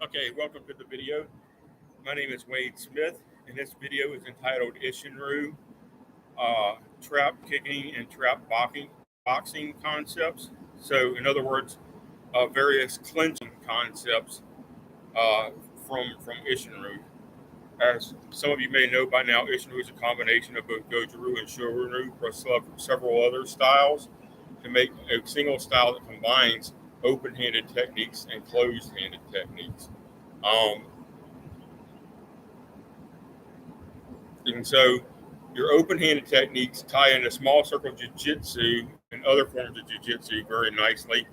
Okay, welcome to the video. My name is Wade Smith, and this video is entitled Isshinryu, Trap Kicking and Trap Boxing Concepts. So, in other words, various clinching concepts uh, from Isshinryu. As some of you may know by now, Isshinryu is a combination of both Goju-Ryu and Shorin-Ryu plus several other styles to make a single style that combines open-handed techniques and closed-handed techniques. Um, and so your open-handed techniques tie into small circle jiu-jitsu and other forms of jiu-jitsu very nicely.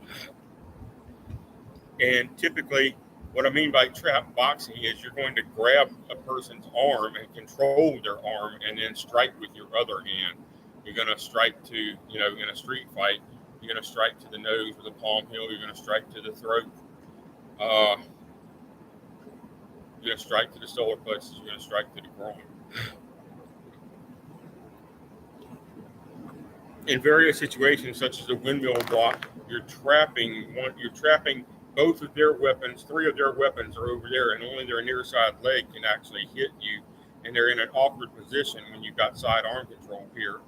And typically, what I mean by trap boxing is you're going to grab a person's arm and control their arm and then strike with your other hand. You're going to strike to, in a street fight, you're going to strike to the nose with a palm heel. You're going to strike to the throat. You're going to strike to the solar plexus. You're going to strike to the groin. In various situations, such as a windmill block, you're trapping both of their weapons. Three of their weapons are over there, and only their near side leg can actually hit you. And they're in an awkward position when you've got side arm control here.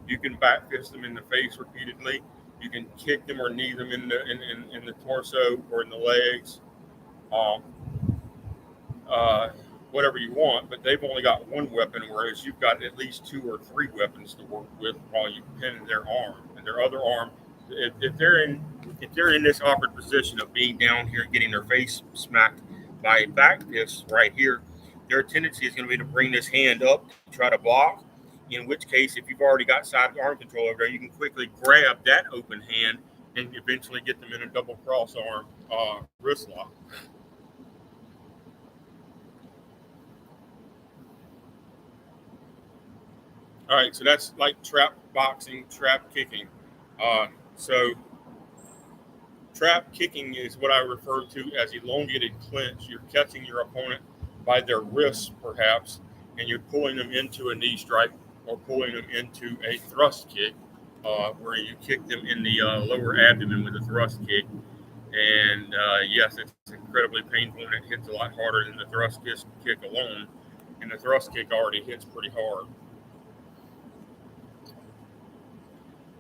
You can back fist them in the face repeatedly. You can kick them or knee them in the torso or in the legs. Whatever you want, but they've only got one weapon, whereas you've got at least two or three weapons to work with while you pin their arm. And their other arm, if they're in this awkward position of being down here, getting their face smacked by back fists right here, their tendency is going to be to bring this hand up to try to block. In which case, if you've already got side arm control over there, you can quickly grab that open hand and eventually get them in a double cross arm wrist lock. All right, so that's like trap boxing, trap kicking. So trap kicking is what I refer to as elongated clinch. You're catching your opponent by their wrists, perhaps, and you're pulling them into a knee strike or pulling them into a thrust kick, where you kick them in the lower abdomen with a thrust kick. And yes, it's incredibly painful, and it hits a lot harder than the thrust kick alone. And the thrust kick already hits pretty hard.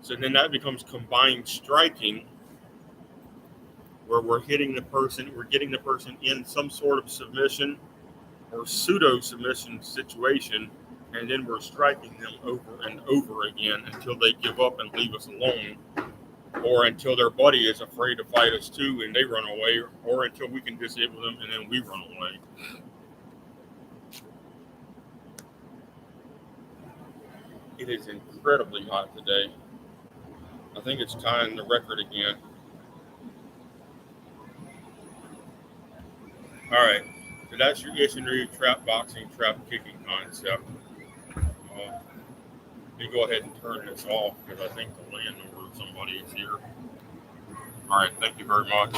So then that becomes combined striking, where we're getting the person in some sort of submission or pseudo submission situation, and then we're striking them over and over again until they give up and leave us alone, or until their buddy is afraid to fight us too and they run away, or until we can disable them and then we run away. It is incredibly hot today. I think it's tying the record again. All right, so that's your Isshinryu trap boxing, trap kicking concept. Let me go ahead and turn this off because I think the landlord or somebody is here. All right, thank you very much.